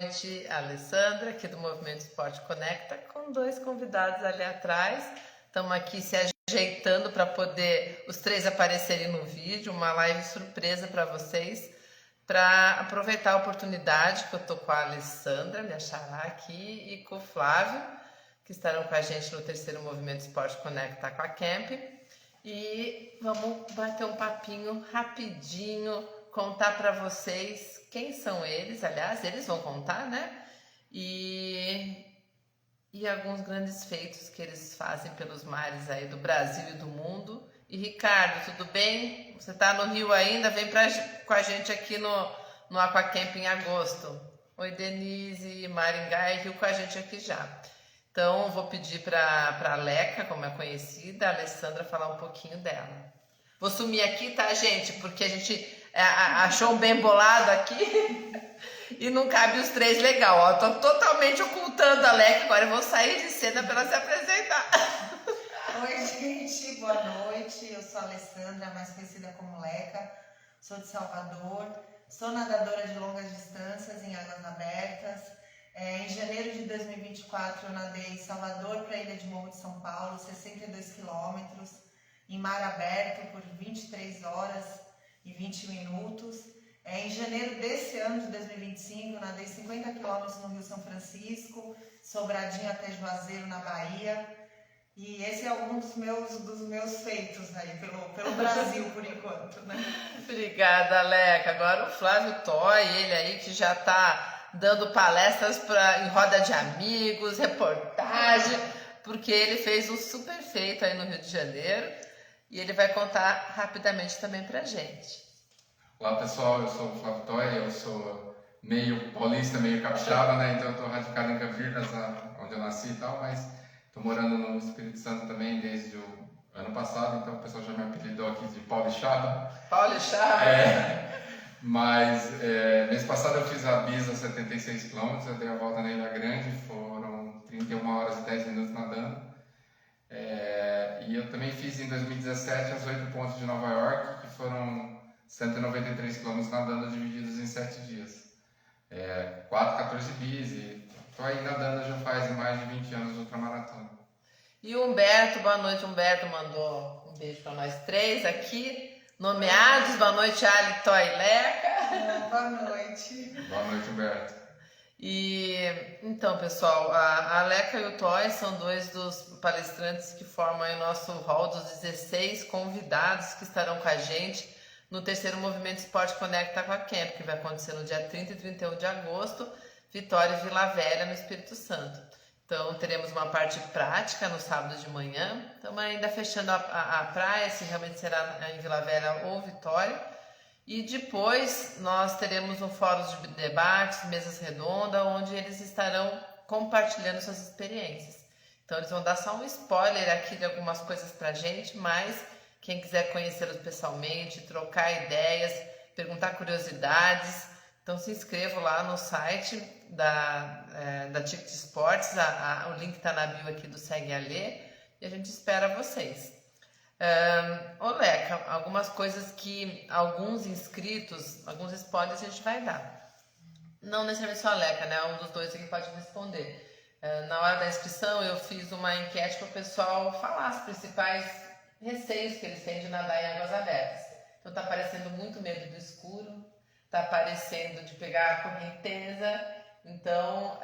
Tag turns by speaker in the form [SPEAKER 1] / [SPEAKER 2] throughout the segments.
[SPEAKER 1] Noite, Alessandra, aqui do Movimento Esporte Conecta, com dois convidados ali atrás. Estamos aqui se ajeitando para poder os três aparecerem no vídeo, uma live surpresa para vocês, para aproveitar a oportunidade que eu tô com a Alessandra, minha xará aqui, e com o Flávio, que estarão com a gente no terceiro Movimento Esporte Conecta com a Camp. E vamos bater um papinho rapidinho, contar para vocês quem são eles, aliás, eles vão contar, né? E alguns grandes feitos que eles fazem pelos mares aí do Brasil e do mundo. E Ricardo, tudo bem? Você tá no Rio ainda? Vem com a gente aqui no Aquacamp em agosto. Oi, Denise, Maringá e Rio com a gente aqui já. Então, vou pedir para a Leca, como é conhecida, a Alessandra, falar um pouquinho dela. Vou sumir aqui, tá, gente? Porque a gente achou um bem bolado aqui e não cabe os três legal. Ó, tô totalmente ocultando a Leca, agora eu vou sair de cena para ela se apresentar.
[SPEAKER 2] Oi, gente, boa noite. Eu sou a Alessandra, mais conhecida como Leca. Sou de Salvador, sou nadadora de longas distâncias em águas abertas. Em janeiro de 2024 eu nadei em Salvador para a Ilha de Morro de São Paulo, 62 quilômetros, em mar aberto por 23 horas e 20 minutos. Em janeiro desse ano de 2025 eu nadei 50 quilômetros no Rio São Francisco, Sobradinho até Juazeiro na Bahia. E esse é algum dos meus feitos aí pelo Brasil por enquanto, né?
[SPEAKER 1] Obrigada, Leca. Agora o Flávio Toy, ele aí que já está dando palestras em roda de amigos, reportagem, porque ele fez um super feito aí no Rio de Janeiro e ele vai contar rapidamente também pra gente.
[SPEAKER 3] Olá pessoal, eu sou o Flávio Toy, eu sou meio paulista, meio capixaba, né? Então eu tô radicado em Campinas, onde eu nasci e tal, mas tô morando no Espírito Santo também desde o ano passado, então o pessoal já me apelidou aqui de Paulixaba.
[SPEAKER 1] Paulixaba!
[SPEAKER 3] Mas mês passado eu fiz a Bisa 76 km, eu dei a volta na Ilha Grande, foram 31 horas e 10 minutos nadando. E eu também fiz em 2017 as 8 pontes de Nova York, que foram 193 km nadando divididos em 7 dias. 14 bis, e tô aí nadando já faz mais de 20 anos ultramaratona.
[SPEAKER 1] E o Humberto, boa noite, Humberto mandou um beijo para nós três aqui. Nomeados, boa noite, Ali, Toy e Leca.
[SPEAKER 2] Boa noite.
[SPEAKER 3] Boa noite, Humberto.
[SPEAKER 1] E então, pessoal, a Leca e o Toy são dois dos palestrantes que formam aí o nosso hall dos 16 convidados que estarão com a gente no terceiro Movimento Esporte Conecta com a Camp, que vai acontecer no dia 30 e 31 de agosto, Vitória e Vila Velha, no Espírito Santo. Então, teremos uma parte prática no sábado de manhã. Estamos ainda fechando a praia, se realmente será em Vila Velha ou Vitória. E depois nós teremos um fórum de debates, mesas redondas, onde eles estarão compartilhando suas experiências. Então, eles vão dar só um spoiler aqui de algumas coisas pra gente, mas quem quiser conhecê-los pessoalmente, trocar ideias, perguntar curiosidades, então se inscrevam lá no site da Ticket Sports, o link está na bio aqui do Segue a Lê, e a gente espera vocês. Ô Leca, algumas coisas que alguns inscritos, alguns spoilers a gente vai dar. Não necessariamente só a Leca, né? Um dos dois aqui pode responder. Na hora da inscrição eu fiz uma enquete para o pessoal falar os principais receios que eles têm de nadar em águas abertas. Então tá aparecendo muito medo do escuro, tá aparecendo de pegar a correnteza. Então,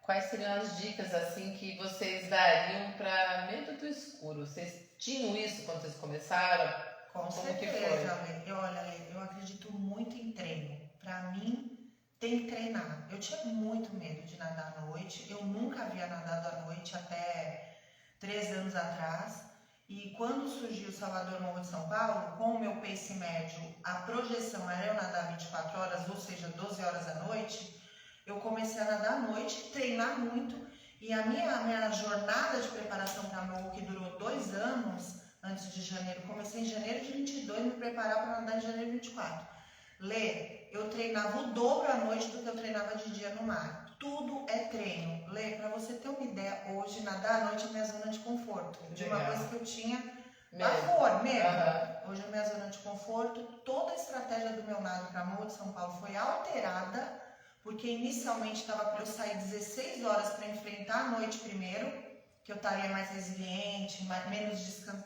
[SPEAKER 1] quais seriam as dicas assim que vocês dariam para medo do escuro? Vocês tinham isso quando vocês começaram?
[SPEAKER 2] Com certeza, eu acredito muito em treino. Para mim, tem que treinar. Eu tinha muito medo de nadar à noite. Eu nunca havia nadado à noite até 3 anos atrás. E quando surgiu Salvador Morro de São Paulo, com o meu pace médio, a projeção era eu nadar 24 horas, ou seja, 12 horas à noite, eu comecei a nadar à noite, treinar muito. E a minha jornada de preparação para Morro, que durou 2 anos, antes de janeiro, comecei em janeiro de 22, me preparar para nadar em janeiro de 24. Lê, eu treinava o dobro à noite do que eu treinava de dia no mar. Tudo é treino. Lê, para você ter uma ideia, hoje nadar à noite é minha zona de conforto. De uma coisa que eu tinha pavor, medo. Hoje é minha zona de conforto. Toda a estratégia do meu nado para Morro de São Paulo foi alterada porque inicialmente estava para eu sair 16 horas para enfrentar a noite primeiro, que eu estaria mais resiliente,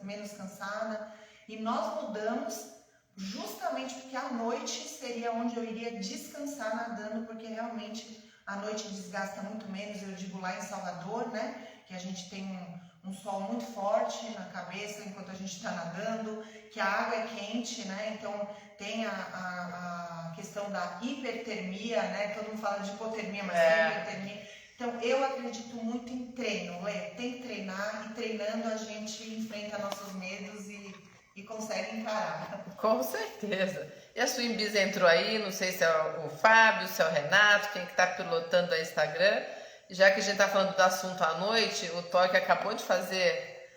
[SPEAKER 2] menos cansada, e nós mudamos justamente porque a noite seria onde eu iria descansar nadando, porque realmente a noite desgasta muito menos. Eu digo lá em Salvador, né, que a gente tem um sol muito forte na cabeça enquanto a gente está nadando, que a água é quente, né, então tem a questão da hipertermia, né, todo mundo fala de hipotermia, mas tem hipertermia. Então, eu acredito muito em treino, tem que treinar, e treinando a gente enfrenta nossos medos e consegue encarar.
[SPEAKER 1] Com certeza. E a sua Inbiza entrou aí, não sei se é o Fábio, se é o Renato, quem que tá pilotando a Instagram. Já que a gente tá falando do assunto à noite, o Toy que acabou de fazer,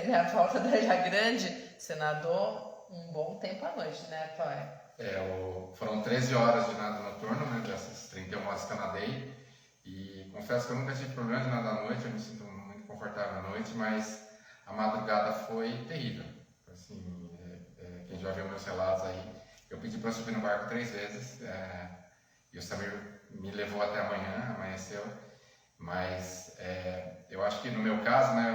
[SPEAKER 1] né, a volta da Ilha Grande, você nadou um bom tempo à noite, né, Toy?
[SPEAKER 3] Foram 13 horas de nado noturno, né, dessas 31 horas que eu nadei. E confesso que eu nunca tive problema de nadar à noite, eu me sinto muito confortável à noite, mas a madrugada foi terrível. Assim, quem já viu meus relatos aí, eu pedi para subir no barco 3 vezes, e o Samir me levou até amanheceu, mas eu acho que no meu caso, né,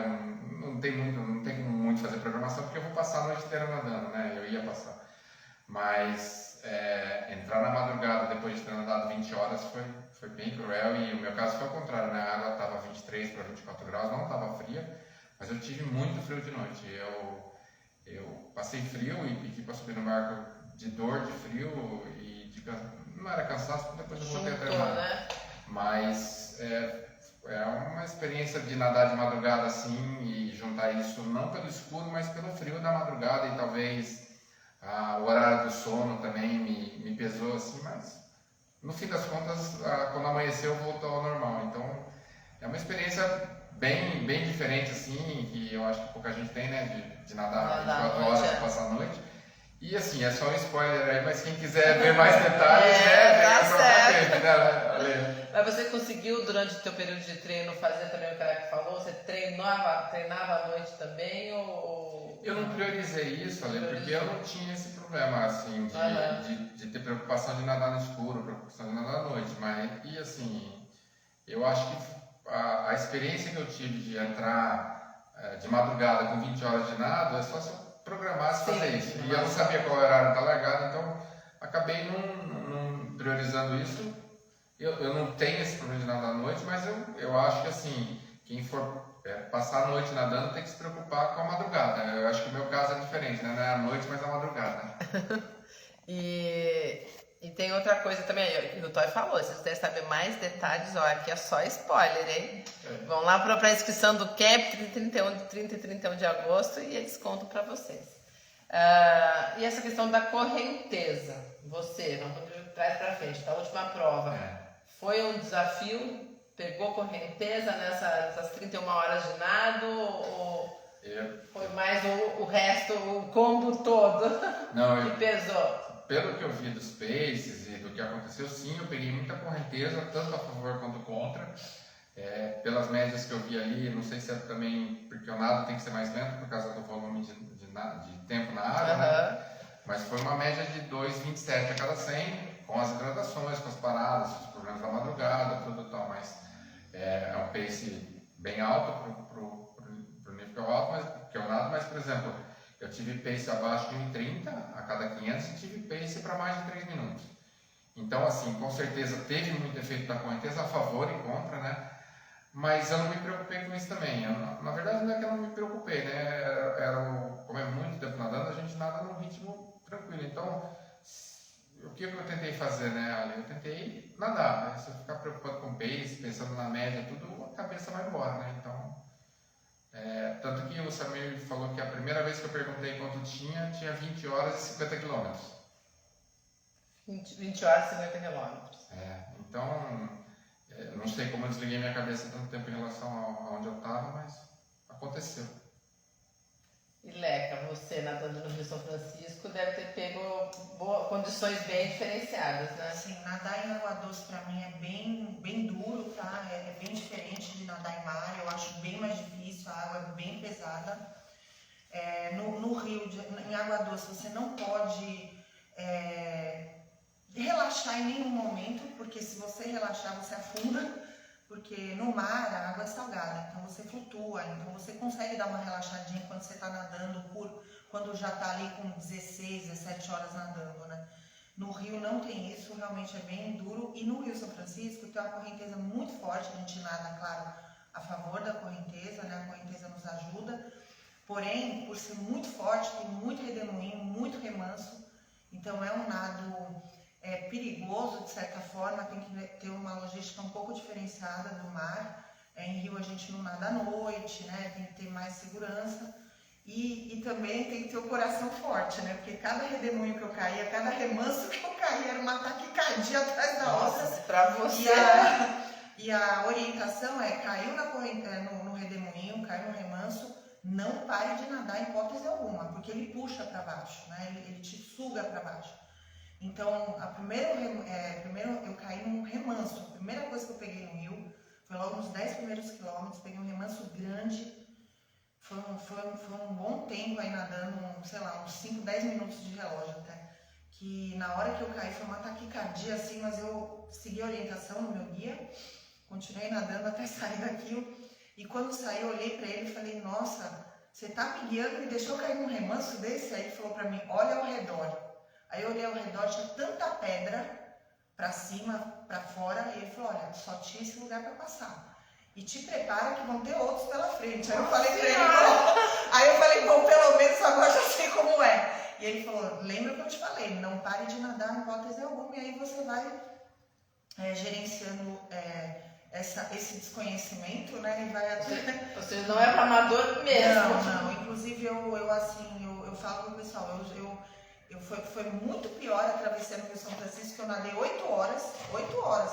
[SPEAKER 3] não tem muito fazer programação, porque eu vou passar a noite inteira nadando, né, eu ia passar, mas entrar na madrugada depois de ter nadado 20 horas foi bem cruel, e o meu caso foi ao contrário, né, a água estava 23 para 24 graus, não estava fria, mas eu tive muito frio de noite. Eu passei frio e pedi para subir no barco de dor, de frio e não era cansaço, porque depois eu voltei a treinar.
[SPEAKER 1] Né?
[SPEAKER 3] Mas é uma experiência de nadar de madrugada assim e juntar isso não pelo escuro, mas pelo frio da madrugada, e talvez o horário do sono também me pesou assim, mas no fim das contas, quando amanheceu, voltou ao normal. Então é uma experiência bem diferente assim, que eu acho que pouca gente tem, né, de nadar 24 horas, passar a noite. E assim, é só um spoiler aí, mas quem quiser ver mais detalhes,
[SPEAKER 1] tá certo.
[SPEAKER 3] Né?
[SPEAKER 1] Mas você conseguiu, durante o teu período de treino, fazer também o que ela falou? Você treinava à noite também, ou...
[SPEAKER 3] Eu não priorizei isso, Ale, porque eu não tinha esse problema, assim, de ter preocupação de nadar no escuro, preocupação de nadar à noite, e assim, eu acho que a experiência que eu tive de entrar de madrugada com 20 horas de nado é só se eu programasse fazer isso. E eu não sabia qual horário da largada, então acabei não priorizando isso. Eu não tenho esse problema de nadar à noite, mas eu acho que assim, quem for passar a noite nadando tem que se preocupar com a madrugada. Eu acho que o meu caso é diferente, né? Não é a noite, mas a madrugada.
[SPEAKER 1] E tem outra coisa também, o Toy falou, se vocês saber mais detalhes, ó, aqui é só spoiler, hein? Vão lá para a inscrição do Camp 30 e 31 de agosto e eles contam para vocês. E essa questão da correnteza, vamos de trás para frente, da última prova, foi um desafio? Pegou correnteza nessas 31 horas de nado, ou foi mais o resto, o combo todo que pesou?
[SPEAKER 3] Pelo que eu vi dos paces e do que aconteceu, sim, eu peguei muita correnteza, tanto a favor quanto contra. Pelas médias que eu vi ali, não sei se é também porque o nado tem que ser mais lento por causa do volume de tempo na água, né? Mas foi uma média de 2,27 a cada 100, com as hidratações, com as paradas, os problemas da madrugada, tudo e tal, mas é um pace bem alto pro nível que eu alto, que eu nado, mas, por exemplo, eu tive pace abaixo de 1,30 a cada 500 e tive pace para mais de 3 minutos. Então, assim, com certeza teve muito efeito da correnteza a favor e contra, né? Mas eu não me preocupei com isso também. Na verdade, não é que eu não me preocupei, né? Como é muito tempo nadando, a gente nada num ritmo tranquilo. Então, o que eu tentei fazer, né, Ali? Eu tentei nadar, né? Se eu ficar preocupado com pace, pensando na média, tudo, a cabeça vai embora, né? Então, tanto que o Samir falou que a primeira vez que eu perguntei quanto tinha 20 horas e 50 quilômetros.
[SPEAKER 1] 20 horas e 50 quilômetros.
[SPEAKER 3] Então, não sei como eu desliguei minha cabeça tanto tempo em relação a onde eu estava, mas aconteceu.
[SPEAKER 1] E Leca, você nadando no Rio São Francisco deve ter pego condições bem diferenciadas, né?
[SPEAKER 2] Sim, nadar em água doce para mim é bem duro, tá? É bem diferente de nadar em mar, eu acho bem mais difícil, a água é bem pesada. No rio, em água doce, você não pode relaxar em nenhum momento, porque se você relaxar, você afunda. Porque no mar a água é salgada, então você flutua, então você consegue dar uma relaxadinha quando você está nadando, quando já está ali com 16, 17 horas nadando, né? No rio não tem isso, realmente é bem duro. E no Rio São Francisco tem uma correnteza muito forte, a gente nada, claro, a favor da correnteza, né? A correnteza nos ajuda. Porém, por ser muito forte, tem muito redemoinho, muito remanso, então é um nado perigoso de certa forma, tem que ter uma logística um pouco diferenciada do mar. Em Rio a gente não nada à noite, né? Tem que ter mais segurança e também tem que ter o coração forte, né? Porque cada redemoinho que eu caía, cada remanso que eu caía era uma taquicardia atrás da outra.
[SPEAKER 1] Nossa, pra você.
[SPEAKER 2] E a orientação é, caiu na corrente, no redemoinho, caiu no remanso, não pare de nadar em hipótese alguma, porque ele puxa para baixo, né? Ele te suga para baixo. Então, primeiro eu caí num remanso. A primeira coisa que eu peguei no rio foi logo nos 10 primeiros quilômetros, peguei um remanso grande. Foi um bom tempo aí nadando, sei lá, uns 5, 10 minutos de relógio até. Que na hora que eu caí foi uma taquicardia assim, mas eu segui a orientação no meu guia, continuei nadando até sair daquilo. E quando saí, eu olhei para ele e falei, nossa, você tá me guiando e me deixou cair num remanso desse? Aí ele falou para mim, olha ao redor. Aí eu olhei ao redor, tinha tanta pedra para cima, para fora, e ele falou, olha, só tinha esse lugar para passar. E te prepara que vão ter outros pela frente. Aí eu falei para ele, bom, pelo menos agora já sei como é. E ele falou, lembra que eu te falei, não pare de nadar em hipótese alguma, e aí você vai gerenciando esse desconhecimento, né? E vai até...
[SPEAKER 1] Ou seja, não é para amador mesmo.
[SPEAKER 2] Não. Inclusive, eu falo pro pessoal, foi muito pior a travessia no Rio São Francisco, que eu nadei 8 horas,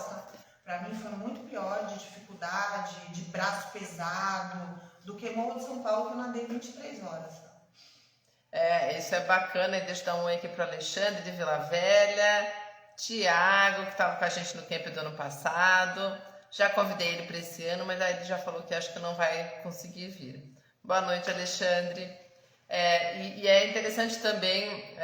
[SPEAKER 2] tá? Pra mim foi muito pior, de dificuldade, de braço pesado, do que Morro de São Paulo, que eu nadei 23 horas. Tá?
[SPEAKER 1] Isso é bacana, e deixa eu dar um oi aqui pro Alexandre de Vila Velha, Tiago, que estava com a gente no camp do ano passado, já convidei ele para esse ano, mas aí ele já falou que acho que não vai conseguir vir. Boa noite, Alexandre. E é interessante também,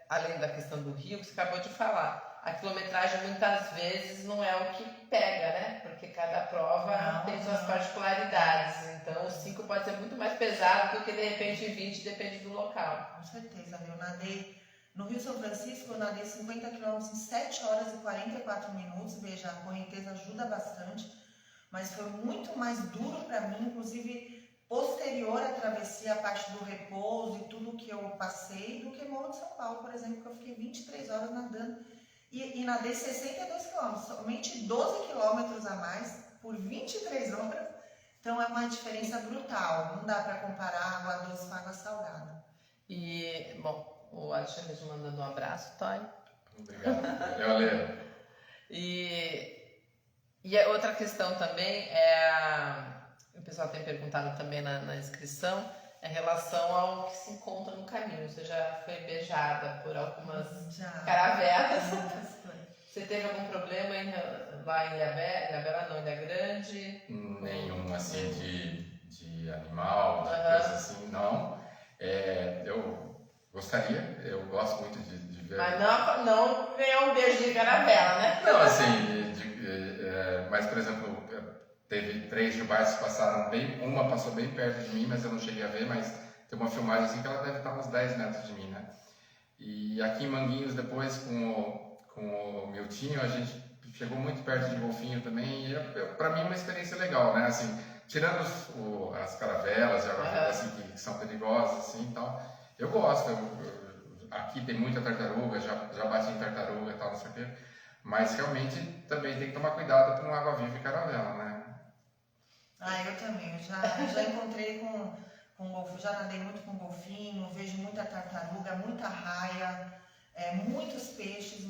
[SPEAKER 1] além da questão do rio, que você acabou de falar, a quilometragem muitas vezes não é o que pega, né? Porque cada prova tem suas particularidades. Então, o 5 pode ser muito mais pesado do que, de repente, 20, depende do local.
[SPEAKER 2] Com certeza, eu nadei no Rio São Francisco, eu nadei 50 km em 7 horas e 44 minutos. Veja, a correnteza ajuda bastante, mas foi muito mais duro para mim, inclusive posterior à travessia, a parte do repouso e tudo que eu passei, do que Morro de São Paulo, por exemplo, que eu fiquei 23 horas nadando e nadei 62 km, somente 12 km a mais por 23 horas. Então é uma diferença brutal, não dá para comparar água doce com água salgada.
[SPEAKER 1] E, bom, o Alexandre te mandando um abraço, Toy.
[SPEAKER 3] Obrigado, eu leio.
[SPEAKER 1] E a outra questão também o pessoal tem perguntado também na inscrição, em relação ao que se encontra no caminho. Você já foi beijada por algumas caravelas. Você teve algum problema lá em Ilha Grande?
[SPEAKER 3] Nenhum, assim, de animal, de coisa assim, não. Eu gostaria, eu gosto muito de ver...
[SPEAKER 1] Mas não ganhar um beijo de caravela, né?
[SPEAKER 3] Não, assim, mas, por exemplo, teve 3 jubais que passaram uma passou bem perto de mim, mas eu não cheguei a ver, mas tem uma filmagem assim que ela deve estar uns 10 metros de mim, né? E aqui em Manguinhos, depois, com o Miltinho, a gente chegou muito perto de golfinho também, e pra mim é uma experiência legal, né? Assim, tirando as caravelas e água-viva, assim, que são perigosas, assim, e tal, eu gosto. Aqui tem muita tartaruga, já bati em tartaruga e tal, não sei o quê, mas realmente também tem que tomar cuidado com água-viva e caravela, né?
[SPEAKER 2] Eu também. Eu já encontrei com golfinho, já nadei muito com golfinho, vejo muita tartaruga, muita raia, muitos peixes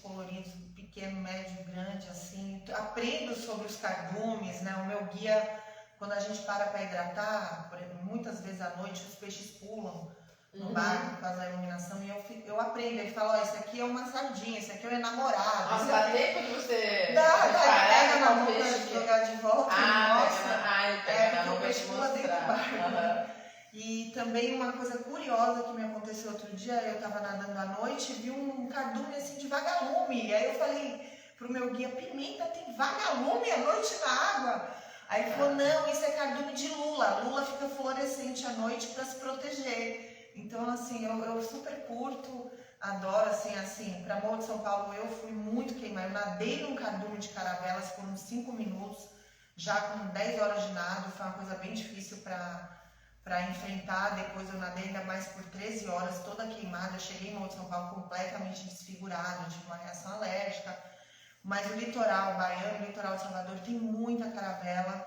[SPEAKER 2] coloridos, pequeno, médio, grande, assim. Aprendo sobre os cardumes, né? O meu guia, quando a gente para hidratar, muitas vezes à noite os peixes pulam no barco por causa da iluminação, e eu aprendo. Ele fala, esse aqui é uma sardinha, esse aqui é o enamorado.
[SPEAKER 1] Nossa, dá tempo de você...
[SPEAKER 2] Pega na boca de jogar de volta e mostra.
[SPEAKER 1] Ele pega na
[SPEAKER 2] porque o
[SPEAKER 1] boca
[SPEAKER 2] peixe
[SPEAKER 1] de
[SPEAKER 2] pula dentro do barco. E também uma coisa curiosa que me aconteceu outro dia, eu tava nadando à noite e vi um cardume assim de vagalume. E aí eu falei pro meu guia, Pimenta, tem vagalume à noite na água? Aí ele falou, não, isso é cardume de lula. Lula fica fluorescente à noite para se proteger. Então, assim, eu super curto, adoro, assim, pra Morro de São Paulo eu fui muito queimada. Eu nadei num cardume de caravelas por uns 5 minutos, já com 10 horas de nado, foi uma coisa bem difícil para enfrentar. Depois eu nadei ainda mais por 13 horas, toda queimada. Eu cheguei em Morro de São Paulo completamente desfigurado, tive uma reação alérgica. Mas o litoral baiano, o litoral de Salvador tem muita caravela.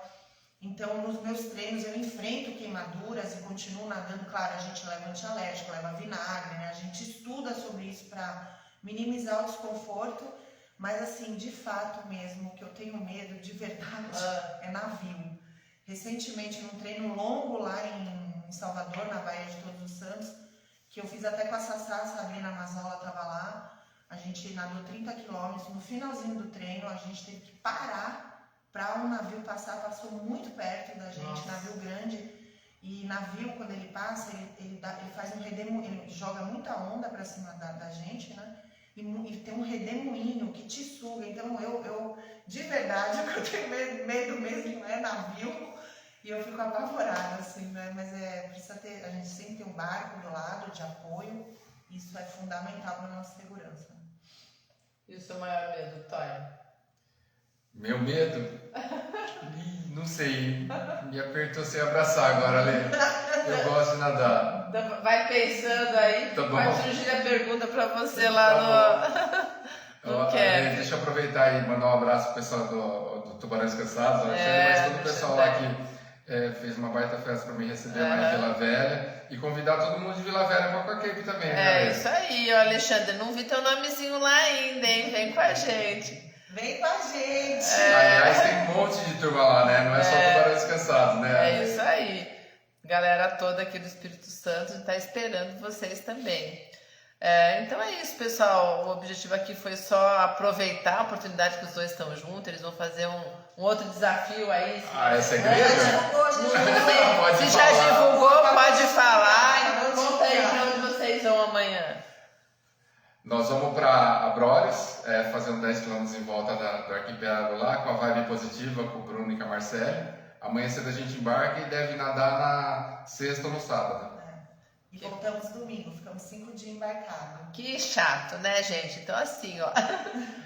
[SPEAKER 2] Então, nos meus treinos eu enfrento queimaduras e continuo nadando. Claro, a gente leva antialérgico, leva vinagre, né? A gente estuda sobre isso para minimizar o desconforto. Mas assim, de fato mesmo, o que eu tenho medo de verdade é navio. Recentemente, num treino longo lá em Salvador, na Baía de Todos os Santos, que eu fiz até com a Sassá, a Sabrina Mazola estava lá, a gente nadou 30 quilômetros. No finalzinho do treino, a gente teve que parar para um navio passar, passou muito perto da gente. Nossa. Navio grande. E navio, quando ele passa, ele faz um redemoinho, ele joga muita onda para cima da gente, né? E tem um redemoinho que te suga. Então eu de verdade, o que eu tenho medo mesmo é navio. E eu fico apavorada, assim, né? Mas precisa ter, a gente sempre tem um barco do lado de apoio. Isso é fundamental para a nossa segurança.
[SPEAKER 1] E o seu maior medo, Toy?
[SPEAKER 3] Meu medo? Não sei. Me apertou sem abraçar agora, Lê. Eu gosto de nadar.
[SPEAKER 1] Então, vai pensando aí,
[SPEAKER 3] tá
[SPEAKER 1] vai surgir a pergunta para você lá no camp.
[SPEAKER 3] Deixa eu aproveitar e mandar um abraço pro pessoal do Tubarões Cansados, mas todo o pessoal lá que fez uma baita festa para me receber lá em Vila Velha e convidar todo mundo de Vila Velha para o Aquacape também.
[SPEAKER 1] É isso aí, ó, Alexandre, não vi teu nomezinho lá ainda, hein? Vem com a gente.
[SPEAKER 2] Vem com a gente!
[SPEAKER 3] Aliás, tem um monte de turma lá, né? Não é só Tubarões Cansados, né?
[SPEAKER 1] É isso aí. Galera toda aqui do Espírito Santo está esperando vocês também. Então é isso, pessoal. O objetivo aqui foi só aproveitar a oportunidade que os dois estão juntos. Eles vão fazer um outro desafio aí.
[SPEAKER 3] É segredo?
[SPEAKER 1] Se já divulgou, pode falar. Conta aí para onde vocês vão amanhã.
[SPEAKER 3] Nós vamos para Abrolhos, fazer um 10 km em volta do arquipélago lá, com a vibe positiva, com o Bruno e com a Marcele. Amanhã cedo a gente embarca e deve nadar na sexta ou no sábado.
[SPEAKER 2] E voltamos domingo, ficamos 5 dias embarcados.
[SPEAKER 1] Que chato, né, gente? Então, assim, ó,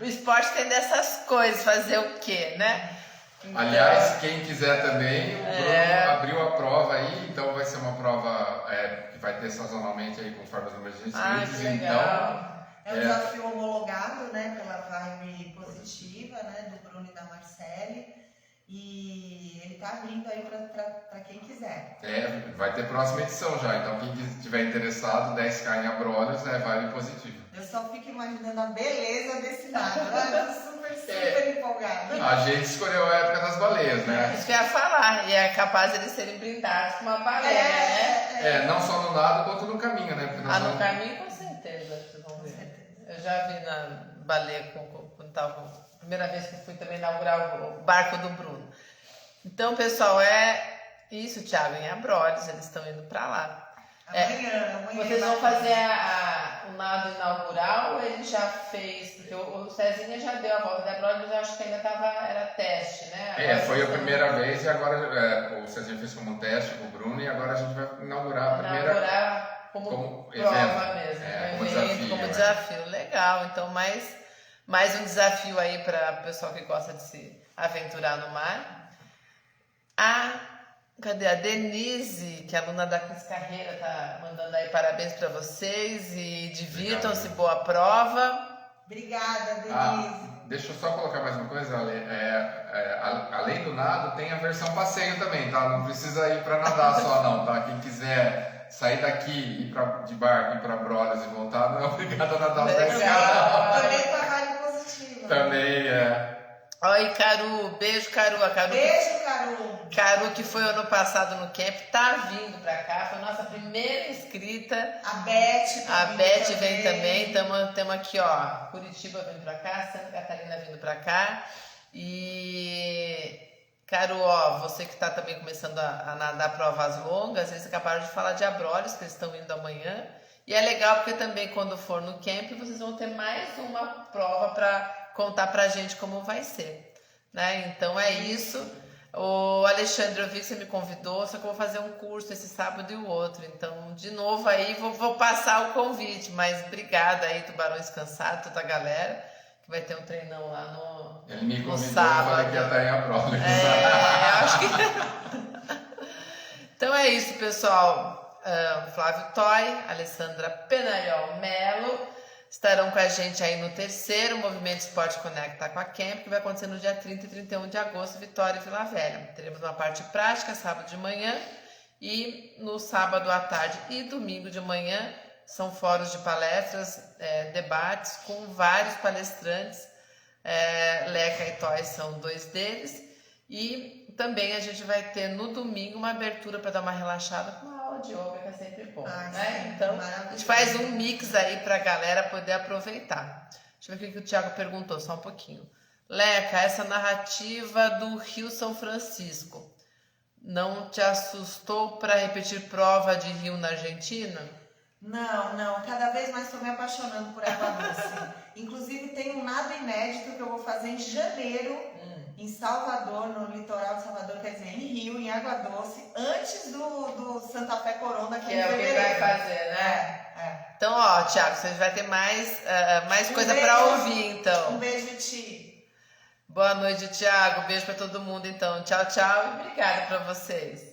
[SPEAKER 1] o esporte tem dessas coisas, fazer o quê, né?
[SPEAKER 3] Então, aliás, quem quiser também, o Bruno abriu a prova aí, então vai ser uma prova que vai ter sazonalmente aí conforme os números de inscritos.
[SPEAKER 1] Então,
[SPEAKER 2] é um desafio homologado, né, pela vibe positiva, né, do Bruno e da Marcele. E ele tá abrindo aí para quem quiser.
[SPEAKER 3] Vai ter próxima edição já, então quem estiver interessado, 10K em Abrolhos, vibe positiva.
[SPEAKER 2] Eu só fico imaginando a beleza desse nada, eu tô super empolgada.
[SPEAKER 3] A gente escolheu a época das baleias, né?
[SPEAKER 1] Isso que eu ia falar, e é capaz de eles serem brindados com uma baleia, né?
[SPEAKER 3] Não só no nado, quanto no caminho, né?
[SPEAKER 1] No caminho, com certeza, vocês vão ver. Eu já vi na baleia quando tava... Primeira vez que eu fui também inaugurar o barco do Bruno. Então, pessoal, isso, Thiago, em Abrolhos, eles estão indo para lá.
[SPEAKER 2] Amanhã.
[SPEAKER 1] Vocês vão fazer o nado inaugural ou ele já fez? Porque o Cezinha já deu a volta de Abrolhos, mas eu acho que ainda era teste, né?
[SPEAKER 3] Foi a primeira vez e agora o Cezinha fez como um teste com o Bruno e agora a gente vai inaugurar a primeira...
[SPEAKER 1] Inaugurar como prova mesmo, como desafio. Legal, então mais um desafio aí para o pessoal que gosta de se aventurar no mar. Cadê a Denise, que é aluna da Cris Carreira, tá mandando aí parabéns para vocês e divirtam-se, boa prova.
[SPEAKER 2] Obrigada, Denise.
[SPEAKER 3] Deixa eu só colocar mais uma coisa, Ale. Além do nado, tem a versão passeio também, tá? Não precisa ir para nadar só não, tá? Quem quiser sair daqui, ir de barco, ir para Abrolhos e voltar, não é obrigado a nadar os 10
[SPEAKER 2] km. Também com a vibe positiva.
[SPEAKER 3] Também
[SPEAKER 1] Oi, Caru, beijo, Caru.
[SPEAKER 2] Beijo, Caru.
[SPEAKER 1] Caru, que foi ano passado no camp, tá vindo pra cá, foi a nossa primeira inscrita.
[SPEAKER 2] A Beth
[SPEAKER 1] vem também. Tamo aqui, ó, Curitiba vindo pra cá, Santa Catarina vindo pra cá. E Quero, ó, você que está também começando a nadar provas longas, eles acabaram de falar de Abrolhos, que eles estão indo amanhã. E é legal porque também quando for no camp, vocês vão ter mais uma prova para contar pra gente como vai ser, né? Então é isso. O Alexandre, eu vi que você me convidou, só que eu vou fazer um curso esse sábado e o outro. Então, de novo aí, vou passar o convite, mas obrigada aí, Tubarões Cansados, toda a galera, que vai ter um treinão lá no,
[SPEAKER 3] Ele me
[SPEAKER 1] no
[SPEAKER 3] convidou,
[SPEAKER 1] sábado.
[SPEAKER 3] eu falei que ia estar em Abrolhos.
[SPEAKER 1] Acho que... Então é isso, pessoal. Flávio Toy, Alessandra Penaiol Melo estarão com a gente aí no terceiro Movimento Esporte Conecta com a Camp, que vai acontecer no dia 30 e 31 de agosto, Vitória e Vila Velha. Teremos uma parte prática sábado de manhã e no sábado à tarde e domingo de manhã são fóruns de palestras, debates com vários palestrantes. Leca e Toy são dois deles. E também a gente vai ter no domingo uma abertura para dar uma relaxada com a aula de yoga, que é sempre bom, né? Então, a gente faz um mix aí para a galera poder aproveitar. Deixa eu ver o que o Thiago perguntou, só um pouquinho. Leca, essa narrativa do Rio São Francisco não te assustou para repetir prova de Rio na Argentina?
[SPEAKER 2] Não. Cada vez mais estou me apaixonando por água doce. Inclusive, tem um nado inédito que eu vou fazer em janeiro, em Salvador, no litoral de Salvador, quer dizer, em Rio, em Água Doce, antes do Santa Fé Corona,
[SPEAKER 1] que é o que vai fazer, né? Então, ó, Thiago, você vai ter mais coisa para ouvir, então.
[SPEAKER 2] Um beijo, Ti.
[SPEAKER 1] Boa noite, Thiago. Beijo para todo mundo, então. Tchau, tchau e obrigada para vocês.